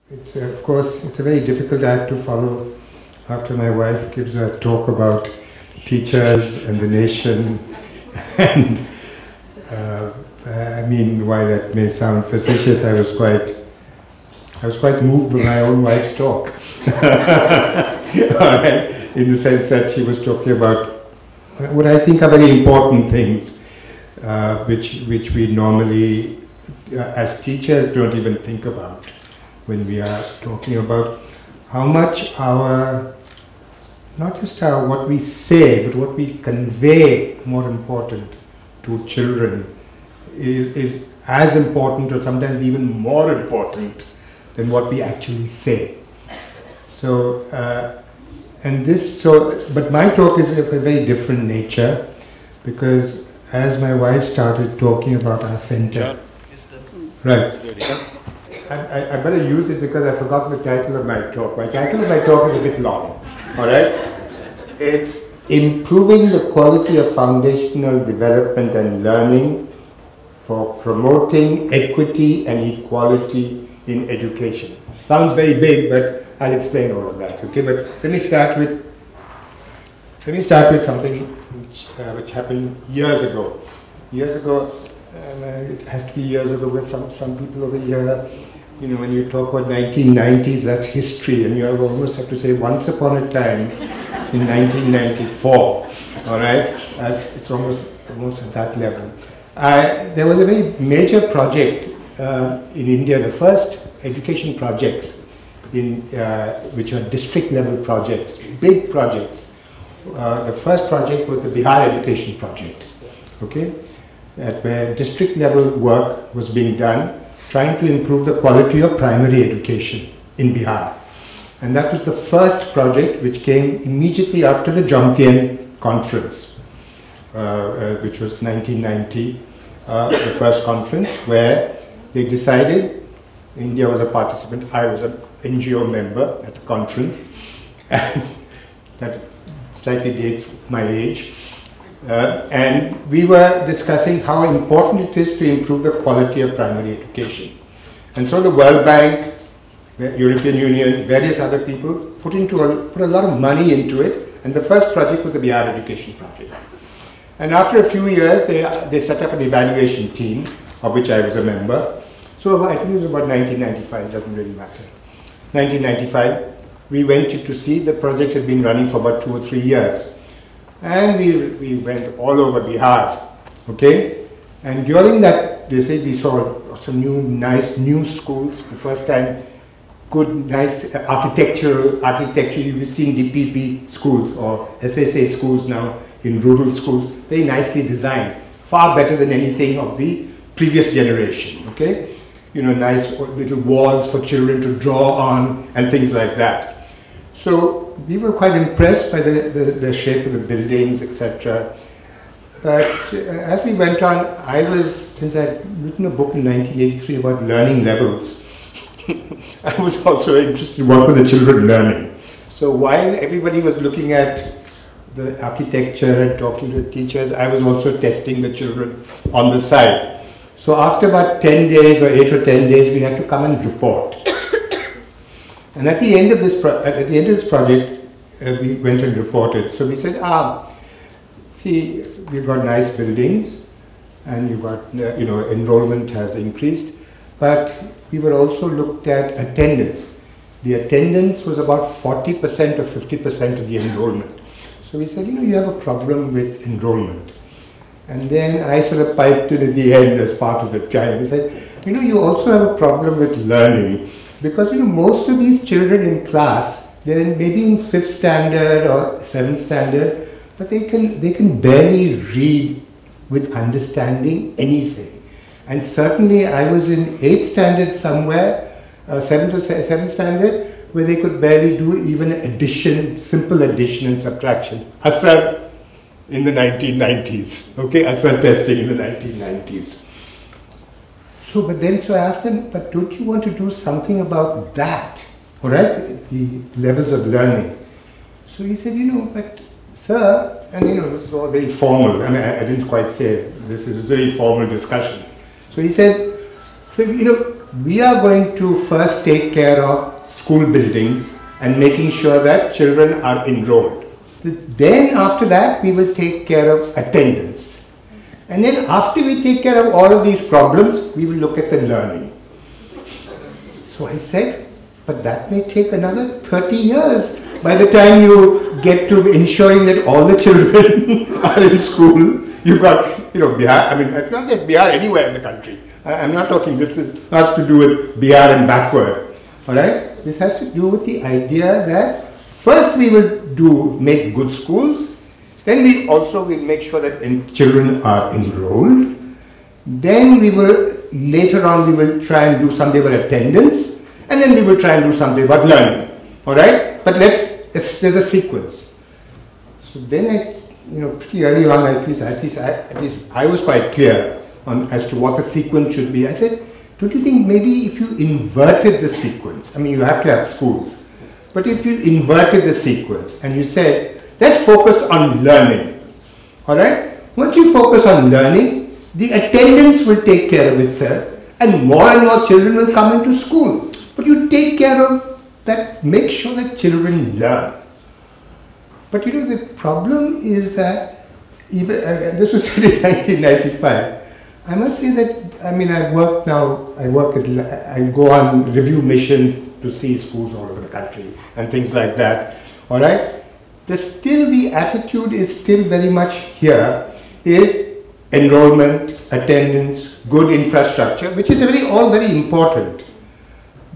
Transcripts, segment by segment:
It's of course, it's a very difficult act to follow after my wife gives a talk about teachers and the nation. And I mean, while that may sound facetious, I was quite moved by my own wife's talk. Right? In the sense that she was talking about what I think are very important things, which we normally, as teachers, don't even think about when we are talking about how much our, not just what we say, but what we convey, more important to children, is as important or sometimes even more important than what we actually say. So, but my talk is of a very different nature, because as my wife started talking about our center, right, I better use it because I forgot the title of my talk. My title of my talk is a bit long, all right? It's Improving the Quality of Foundational Development and Learning for Promoting Equity and Equality in Education. Sounds very big, but I'll explain all of that, okay? But let me start with something which happened years ago. Years ago, it has to be years ago with some people over here. You know, when you talk about 1990s, that's history, and you almost have to say once upon a time in 1994, all right? It's almost at that level. There was a very major project in India, the first education projects which are district level projects, big projects. The first project was the Bihar Education Project, okay? Where district level work was being done, trying to improve the quality of primary education in Bihar. And that was the first project which came immediately after the Jomtien Conference, which was 1990, the first conference where they decided, India was a participant, I was an NGO member at the conference, and that slightly dates my age. And we were discussing how important it is to improve the quality of primary education. And so the World Bank, the European Union, various other people put a lot of money into it, and the first project was the Bihar Education Project. And after a few years, they set up an evaluation team, of which I was a member. So I think it was about 1995, it doesn't really matter. 1995, we went to see the project had been running for about 2 or 3 years. And we went all over Bihar, okay? And during that, they say we saw some nice new schools, the first time, good, nice architecture. You've seen DPP schools or SSA schools now in rural schools, very nicely designed, far better than anything of the previous generation, okay? You know, nice little walls for children to draw on and things like that. So we were quite impressed by the shape of the buildings, etc. But as we went on, since I'd written a book in 1983 about learning levels, I was also interested in what were the children learning. So while everybody was looking at the architecture and talking to the teachers, I was also testing the children on the side. So after about 10 days or 8 or 10 days, we had to come and report. And at the end of this project, we went and reported. So we said, see, we've got nice buildings, and you've got, enrollment has increased, but we were also looked at attendance. The attendance was about 40% or 50% of the enrollment. So we said, you have a problem with enrollment. And then I sort of piped in at the end as part of the time. We said, you also have a problem with learning. Because most of these children in class, they're maybe in 5th standard or 7th standard, but they can barely read with understanding anything. And certainly I was in 8th standard somewhere, 7th standard, where they could barely do even addition, simple addition and subtraction. Asar in the 1990s, okay, Asar testing in the 1990s. So I asked them, but don't you want to do something about that, all right, the levels of learning? So he said, but sir, and this is all very formal. I mean, I didn't quite say it. This is a very formal discussion. So he said, we are going to first take care of school buildings and making sure that children are enrolled. Then after that, we will take care of attendance. And then after we take care of all of these problems, we will look at the learning. So I said, but that may take another 30 years. By the time you get to ensuring that all the children are in school, you've got, Bihar, I mean, it's not just Bihar, anywhere in the country. I'm not talking, this is not to do with Bihar and backward, all right? This has to do with the idea that first we will make good schools, then we also will make sure that children are enrolled, then later on we will try and do something about attendance, and then we will try and do something about learning, all right? But there's a sequence. So then pretty early on, at least I was quite clear as to what the sequence should be. I said, don't you think maybe if you inverted the sequence, I mean, you have to have schools, but if you inverted the sequence and you said, let's focus on learning, all right? Once you focus on learning, the attendance will take care of itself and more children will come into school. But you take care of that, make sure that children learn. But the problem is that, even this was said in 1995, I must say that, I mean, I go on review missions to see schools all over the country and things like that, all right? The attitude is still very much here, is enrollment, attendance, good infrastructure, which is all very important.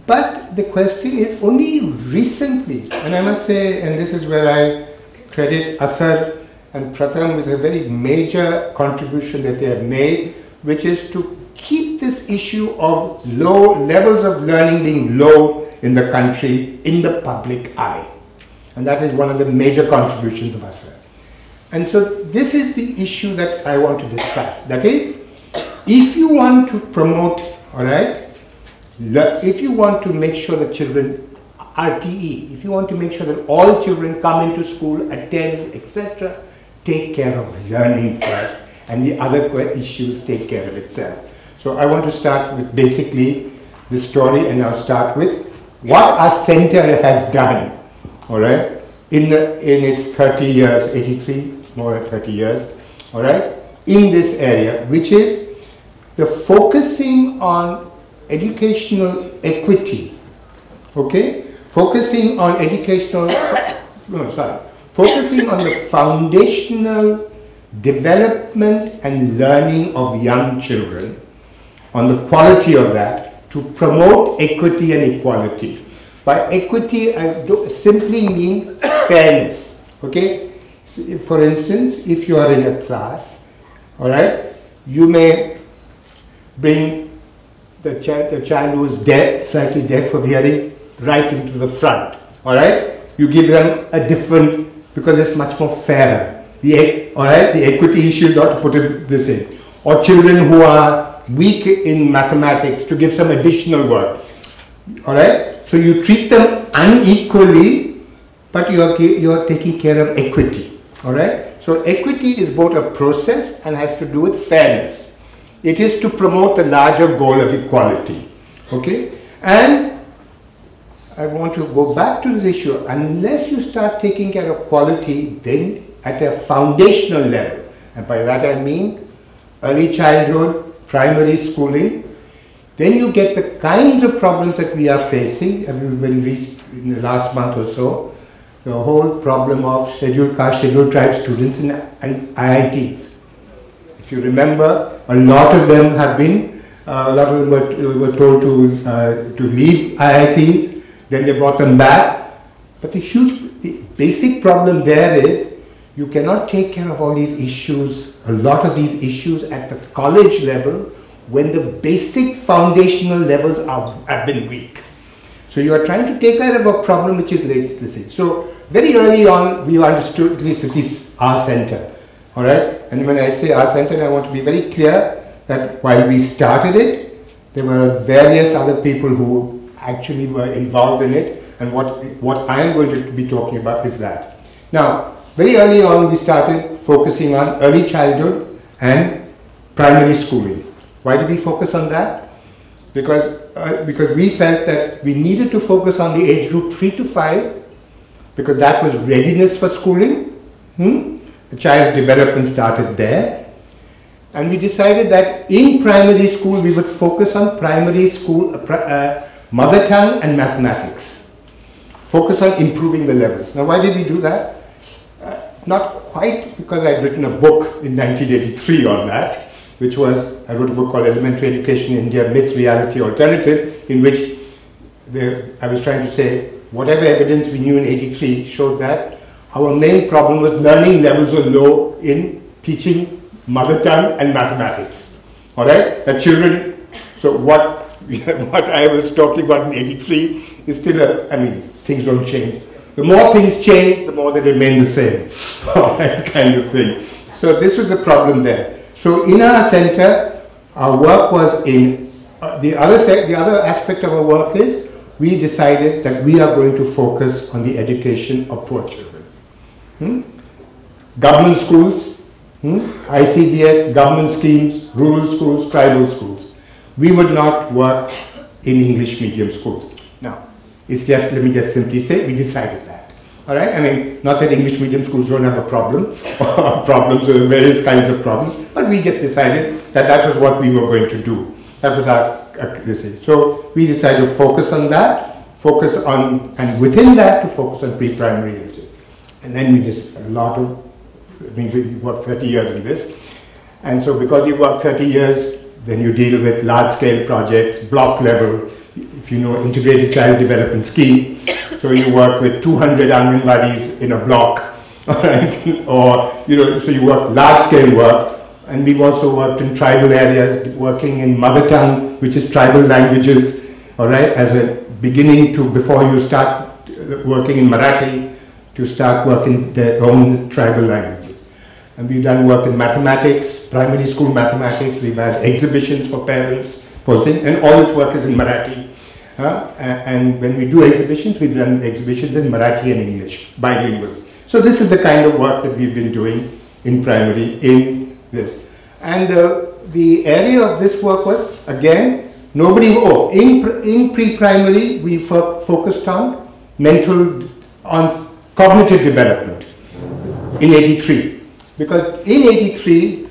But the question is only recently, and I must say, and this is where I credit Asar and Pratham with a very major contribution that they have made, which is to keep this issue of low levels of learning being low in the country in the public eye. And that is one of the major contributions of Asar. And so this is the issue that I want to discuss. That is, if you want to promote, all right, if you want to make sure that children, RTE, if you want to make sure that all children come into school, attend, etc., take care of learning first, and the other issues take care of itself. So I want to start with basically the story, and I'll start with what our center has done, all right, in its 30 years, 83, more than 30 years, all right, in this area, which is the focusing on educational equity, okay, focusing on focusing on the foundational development and learning of young children, on the quality of that, to promote equity and equality. By equity, I simply mean fairness, okay? So for instance, if you are in a class, all right, you may bring the child who is deaf, slightly deaf of hearing, right into the front, all right? You give them a different, because it's much more fairer. All right, the equity issue, not to put it this in. Or children who are weak in mathematics, to give some additional work, all right? So you treat them unequally, but you are taking care of equity, all right? So equity is both a process and has to do with fairness. It is to promote the larger goal of equality, okay? And I want to go back to this issue. Unless you start taking care of quality, then at a foundational level, and by that I mean early childhood, primary schooling, then you get the kinds of problems that we are facing. In the last month or so, the whole problem of scheduled caste, scheduled tribe students in IITs. If you remember, a lot of them were told to leave IIT, then they brought them back. But the basic problem there is you cannot take care of all these issues, a lot of these issues at the college level when the basic foundational levels have been weak. So you are trying to take care of a problem which is late to see. So very early on we understood, at least our center, all right? And when I say our center, I want to be very clear that while we started it, there were various other people who actually were involved in it, and what I am going to be talking about is that. Now, very early on we started focusing on early childhood and primary schooling. Why did we focus on that? Because because we felt that we needed to focus on the age group 3 to 5, because that was readiness for schooling. The child's development started there. And we decided that in primary school we would focus on primary school mother tongue and mathematics. Focus on improving the levels. Now, why did we do that? Not quite because I'd written a book in 1983 on that, which was, I wrote a book called Elementary Education in India, Myth, Reality, Alternative, in which I was trying to say whatever evidence we knew in 83 showed that our main problem was learning levels were low in teaching mother tongue and mathematics. All right? The children, so what I was talking about in 83 is still I mean, things don't change. The more things change, the more they remain the same. All right, kind of thing. So this was the problem there. So in our center, our work was in, the other aspect of our work is, we decided that we are going to focus on the education of poor children. Government schools, ICDS, government schemes, rural schools, tribal schools. We would not work in English medium schools. Now, it's just, let me just simply say, we decided that. All right? I mean, not that English medium schools don't have a problem, or problems, or various kinds of problems, but we just decided that that was what we were going to do. That was our, so we decided to focus on that, focus on, and within that to focus on pre-primary literacy. And then we just, a lot of, I mean, we worked 30 years in this. And so because you work 30 years, then you deal with large-scale projects, block level, if you know, integrated child development scheme. So you work with 200 Anganwadis in a block, right? Or, you know, so you work large-scale work. And we've also worked in tribal areas, working in mother tongue, which is tribal languages, all right, as a beginning to, before you start working in Marathi, to start working their own tribal languages. And we've done work in mathematics, primary school mathematics. We've had exhibitions for parents, and all this work is in Marathi. And when we do exhibitions, we've done exhibitions in Marathi and English, bilingual. So this is the kind of work that we've been doing in primary in this. And the area of this work was, again, in pre-primary, we focused on cognitive development in 83. Because in 83,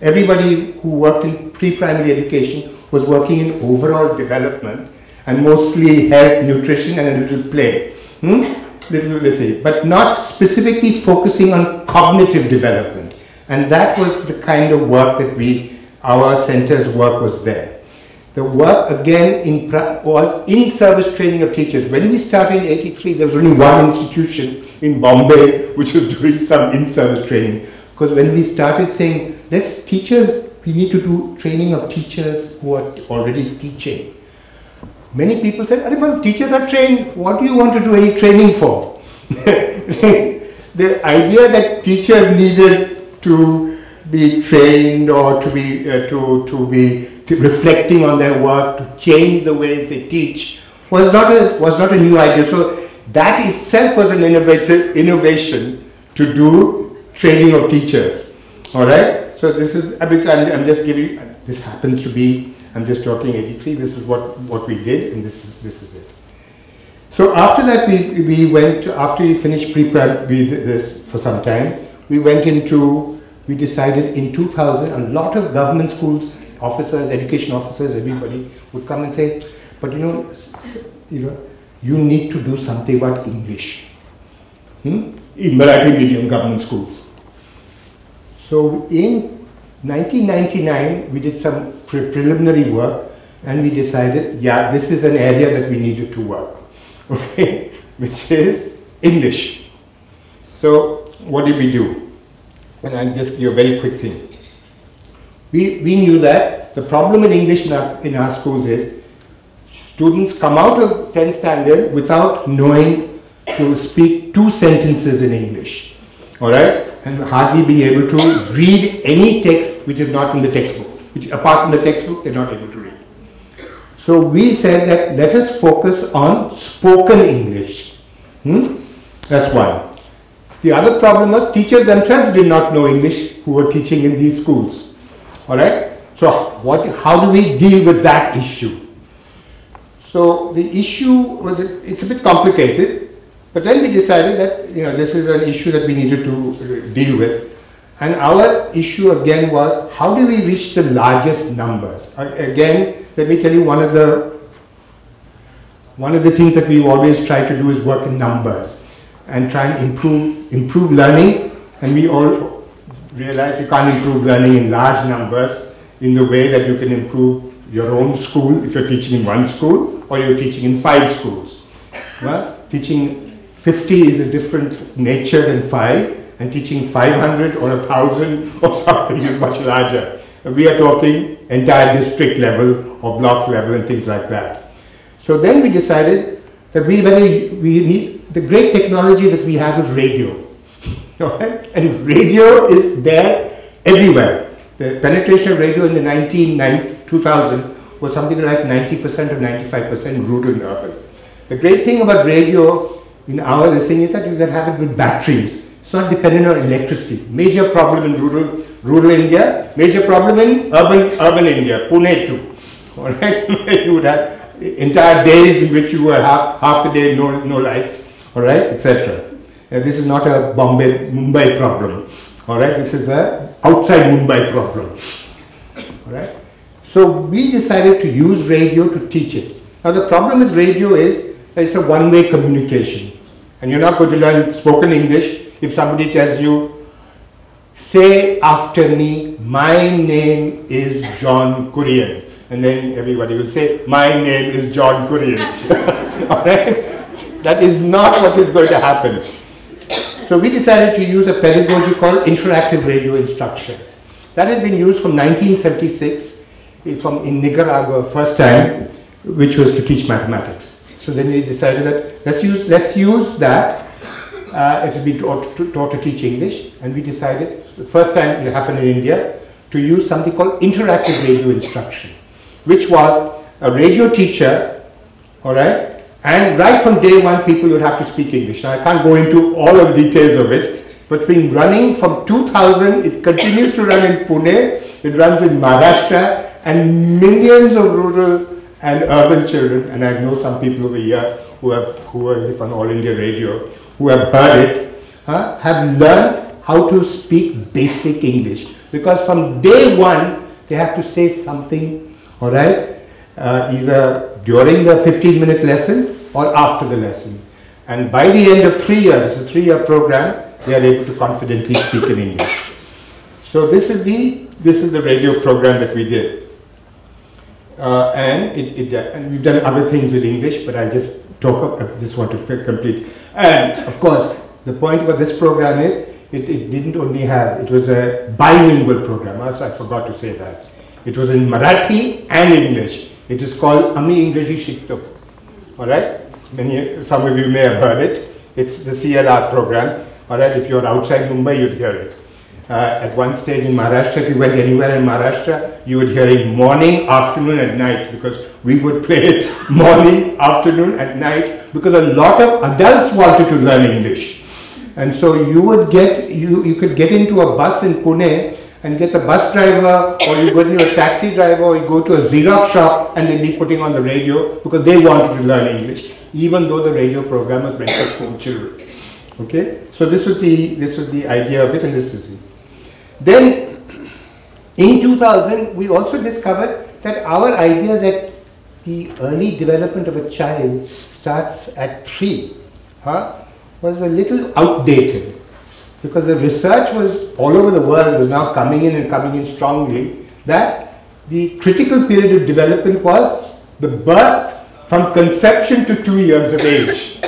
everybody who worked in pre-primary education was working in overall development and mostly health, nutrition, and a little play. But not specifically focusing on cognitive development. And that was the kind of work that our center's work was there. The work again was in-service training of teachers. When we started in 83, there was only one institution in Bombay which was doing some in-service training. Because when we started saying, we need to do training of teachers who are already teaching. Many people said, well, teachers are trained, what do you want to do any training for? The idea that teachers needed to be trained or to be reflecting on their work, to change the way they teach, was not a new idea. So that itself was an innovation to do training of teachers. All right. So this is, I'm just giving. This happens to be. I'm just talking 83. This is what we did, and this is it. So after that, we went after we finished pre-prep. We did this for some time. We decided in 2000, a lot of government schools, officers, education officers, everybody would come and say, but you need to do something about English in Marathi medium government schools. So in 1999, we did some preliminary work, and we decided, this is an area that we needed to work, okay, which is English. So what did we do? And I'll just give you a very quick thing. We knew that the problem in English in our schools is students come out of 10th standard without knowing to speak 2 sentences in English, all right, and hardly being able to read any text which is not in the textbook, which apart from the textbook they're not able to read. So we said that let us focus on spoken English. That's one. The other problem was teachers themselves did not know English who were teaching in these schools. All right. So how do we deal with that issue? So the issue was, it's a bit complicated, but then we decided that this is an issue that we needed to deal with. And our issue again was, how do we reach the largest numbers? Again, let me tell you, one of the things that we always try to do is work in numbers and try and improve learning. And we all realize you can't improve learning in large numbers in the way that you can improve your own school if you're teaching in one school or you're teaching in 5 schools. Well, teaching 50 is a different nature than 5. And teaching 500 or 1,000 or something is much larger. We are talking entire district level or block level and things like that. So then we decided that we need, the great technology that we have is radio. Right? And radio is there everywhere. The penetration of radio in the 2000 was something like 90% or 95% rural and urban. The great thing about radio in our thing is that you can have it with batteries. It's not dependent on electricity. Major problem in rural India, major problem in urban India, Pune too. All right, you would have entire days in which you were half the day no lights, all right, etc. This is not a Mumbai problem. All right, this is a outside Mumbai problem. All right. So we decided to use radio to teach it. Now the problem with radio is that it's a one-way communication, and you're not going to learn spoken English. If somebody tells you, say after me, my name is John Kurrien, and then everybody will say, my name is John Kurrien. All right? That is not what is going to happen. So we decided to use a pedagogy called interactive radio instruction. That had been used from 1976 in Nicaragua first time, which was to teach mathematics. So then we decided that let's use that. It will be taught to teach English, and we decided, the first time it happened in India, to use something called interactive radio instruction, which was a radio teacher, all right, and right from day one people would have to speak English. Now I can't go into all of the details of it, but been running from 2000, it continues to run in Pune, it runs in Maharashtra, and millions of rural and urban children, and I know some people over here who are on All India Radio, who have heard it, have learned how to speak basic English. Because from day one, they have to say something, all right, either during the 15-minute lesson or after the lesson. And by the end of 3 years, it's a 3-year program, they are able to confidently speak in English. So this is the radio program that we did. And we've done other things with English, but I just want to complete. And of course, the point about this program is it didn't only have, it was a bilingual program. Also, I forgot to say that. It was in Marathi and English. It is called Ami Ingreji Shikto. All right? Some of you may have heard it. It's the CLR program. All right? If you're outside Mumbai, you'd hear it. At one stage in Maharashtra, if you went anywhere in Maharashtra, you would hear it morning, afternoon, and night, because we would play it morning, afternoon, and night, because a lot of adults wanted to learn English. And so you could get into a bus in Pune and get the bus driver, or you go into a taxi driver, or you go to a Xerox shop and they'd be putting on the radio because they wanted to learn English, even though the radio program was meant for school children. Okay, so this was the idea of it, and this is it. Then in 2000, we also discovered that our idea that the early development of a child starts at 3 was a little outdated, because the research was all over the world was now coming in strongly, that the critical period of development was the birth from conception to 2 years of age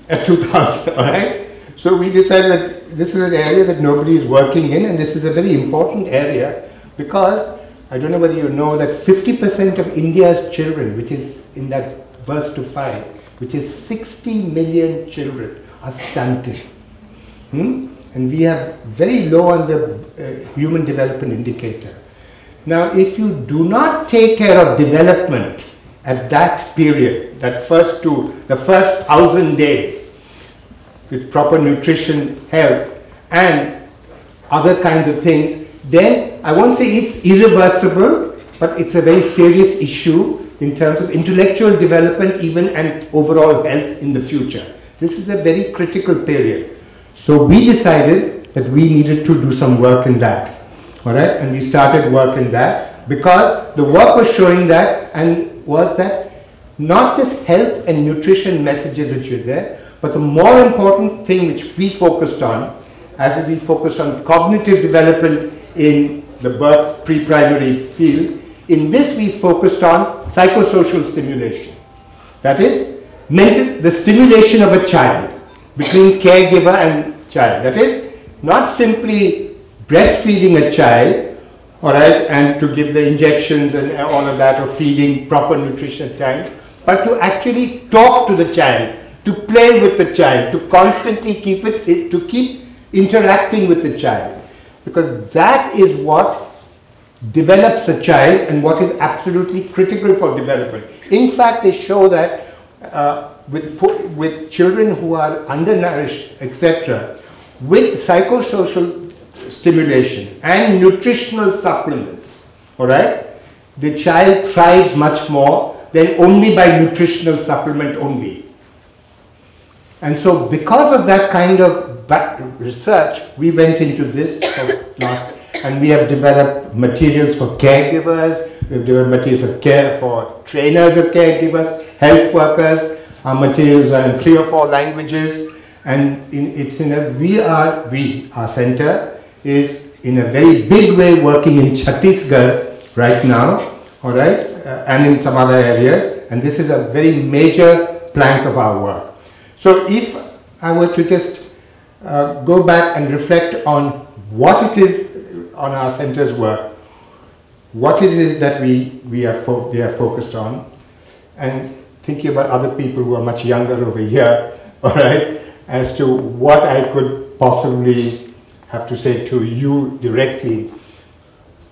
at 2000, all right? So we decided that this is an area that nobody is working in, and this is a very important area, because I don't know whether you know that 50% of India's children, which is in that birth to 5, which is 60 million children, are stunted. And we have very low on the human development indicator. Now, if you do not take care of development at that period, the first 1,000 days, with proper nutrition, health, and other kinds of things, then I won't say it's irreversible, but it's a very serious issue in terms of intellectual development even and overall health in the future. This is a very critical period. So we decided that we needed to do some work in that. All right, and we started work in that because the work was showing that, and was that not just health and nutrition messages which were there, but the more important thing which we focused on, as we focused on cognitive development in the birth pre-primary field, in this we focused on psychosocial stimulation. That is, the stimulation of a child between caregiver and child. That is, not simply breastfeeding a child, all right, and to give the injections and all of that, or feeding proper nutrition at times, but to actually talk to the child, to play with the child, to constantly keep interacting with the child, because that is what develops a child and what is absolutely critical for development. In fact, they show that with children who are undernourished, etc., with psychosocial stimulation and nutritional supplements, all right, the child thrives much more than only by nutritional supplement only. And so because of that kind of research, we went into this and we have developed materials for caregivers, we have developed materials for trainers of caregivers, health workers. Our materials are in 3 or 4 languages, and our center is in a very big way working in Chhattisgarh right now, all right, and in some other areas, and this is a very major plank of our work. So if I were to just go back and reflect on what it is on our center's work, what it is that we are focused on, and thinking about other people who are much younger over here, all right, as to what I could possibly have to say to you directly,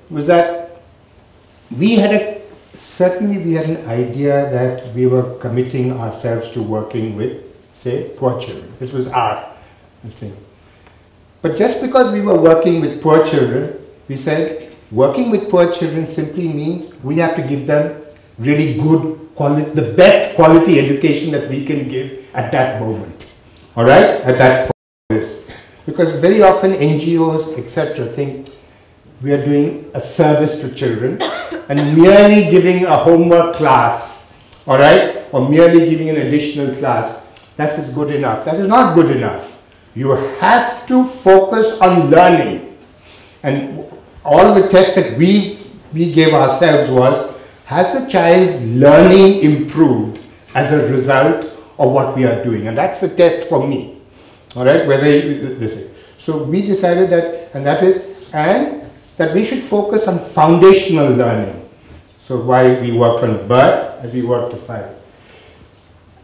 was that certainly we had an idea that we were committing ourselves to working with, say, poor children. This was our thing. But just because we were working with poor children, we said working with poor children simply means we have to give them really good quality, the best quality education that we can give at that moment. All right, at that point. Because very often NGOs, etc., think we are doing a service to children and merely giving a homework class, all right, or merely giving an additional class, that is good enough. That is not good enough. You have to focus on learning. And all the tests that we gave ourselves was, has the child's learning improved as a result of what we are doing? And that's the test for me, all right, whether this is. So we decided that, and that we should focus on foundational learning. So why we worked on birth and we worked to 5.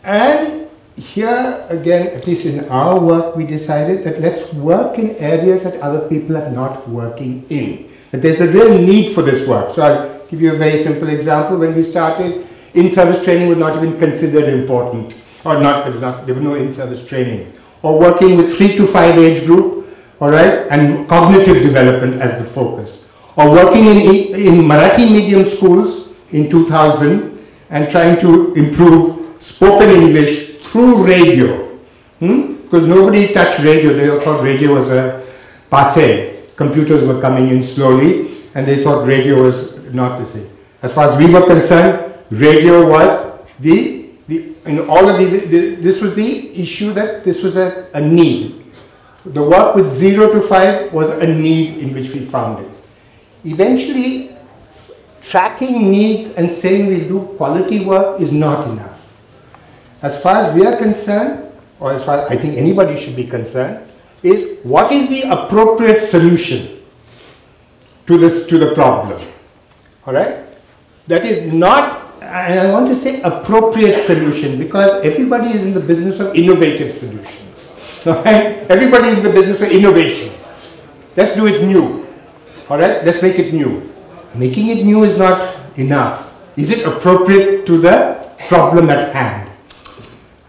And here again, at least in our work, we decided that let's work in areas that other people are not working in. That there's a real need for this work. So I'll give you a very simple example. When we started, in-service training was not even considered important, or there was no in-service training. Or working with 3 to 5 age group, all right, and cognitive development as the focus. Or working in Marathi medium schools in 2000 and trying to improve spoken English through radio. Because nobody touched radio. They thought radio was a passé. Computers were coming in slowly and they thought radio was not the same. As far as we were concerned, radio was in all of these, this was the issue, that this was a need. The work with 0 to 5 was a need in which we found it. Eventually, tracking needs and saying we do quality work is not enough. As far as we are concerned, or as far as I think anybody should be concerned, is what is the appropriate solution to the problem. All right? That is not, and I want to say appropriate solution, because everybody is in the business of innovative solutions. All right? Everybody is in the business of innovation. Let's do it new. All right? Let's make it new. Making it new is not enough. Is it appropriate to the problem at hand?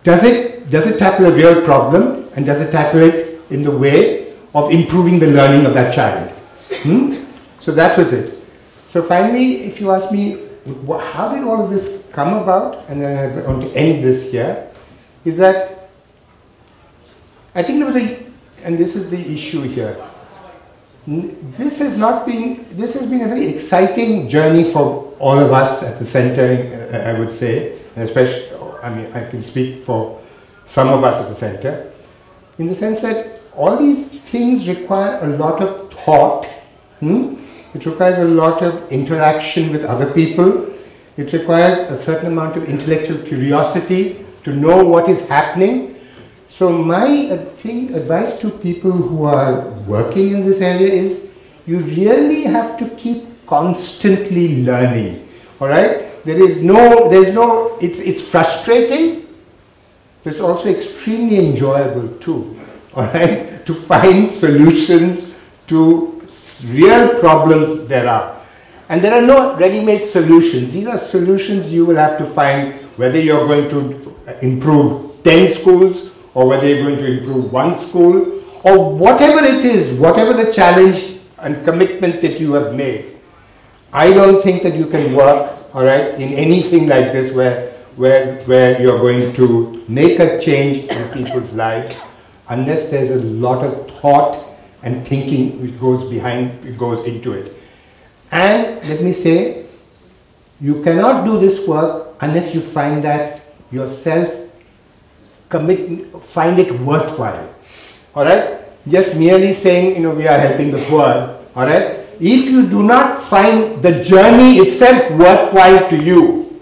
Does it tackle a real problem, and does it tackle it in the way of improving the learning of that child? So that was it. So finally, if you ask me, how did all of this come about? And then I want to end this here, is that I think there was and this is the issue here. This has been a very exciting journey for all of us at the center, I would say, and especially, I mean, I can speak for some of us at the center, in the sense that all these things require a lot of thought. It requires a lot of interaction with other people. It requires a certain amount of intellectual curiosity to know what is happening. So my advice to people who are working in this area is you really have to keep constantly learning. All right? It's frustrating, but it's also extremely enjoyable too. All right? To find solutions to real problems there are. And there are no ready-made solutions. These are solutions you will have to find, whether you're going to improve 10 schools or whether you're going to improve one school, or whatever it is, whatever the challenge and commitment that you have made. I don't think that you can work, all right, in anything like this where you're going to make a change in people's lives unless there's a lot of thought and thinking which goes into it. And let me say, you cannot do this work unless you find that yourself, find it worthwhile. All right? Just merely saying, we are helping the poor. All right? If you do not find the journey itself worthwhile to you,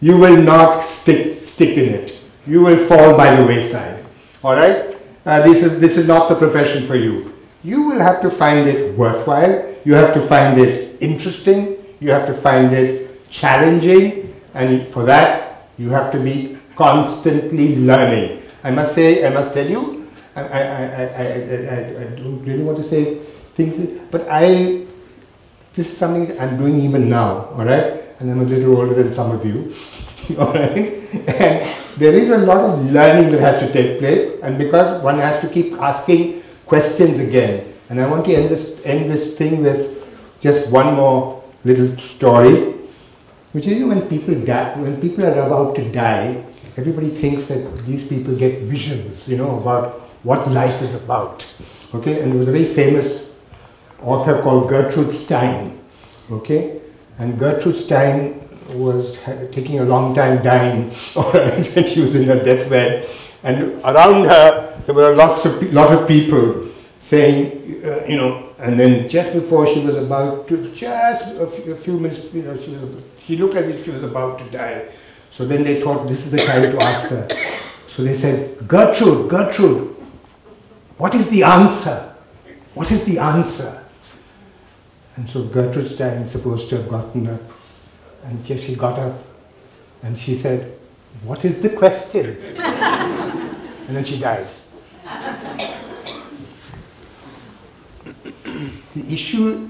you will not stick in it. You will fall by the wayside. All right? This is not the profession for you. You will have to find it worthwhile. You have to find it interesting. You have to find it challenging. And for that, you have to be constantly learning. I must tell you, I don't really want to say things, but this is something that I'm doing even now, all right? And I'm a little older than some of you, all right? And there is a lot of learning that has to take place, and because one has to keep asking questions again. And I want to end this thing with just one more little story, which is when people are about to die, everybody thinks that these people get visions, about what life is about. Okay, and there was a very famous author called Gertrude Stein. Okay, and Gertrude Stein was taking a long time dying, all right, and she was in her deathbed, and around her there were lot of people saying, and then just before she was about to, just a few minutes, she looked as if she was about to die. So then they thought this is the time to ask her. So they said, Gertrude, what is the answer? What is the answer? And so Gertrude Stein is supposed to have gotten up, and she got up, and she said, what is the question? And then she died. The issue,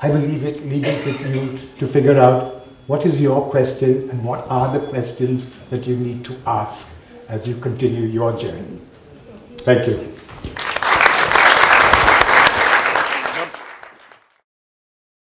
I will leave it with you to figure out what is your question and what are the questions that you need to ask as you continue your journey. Thank you.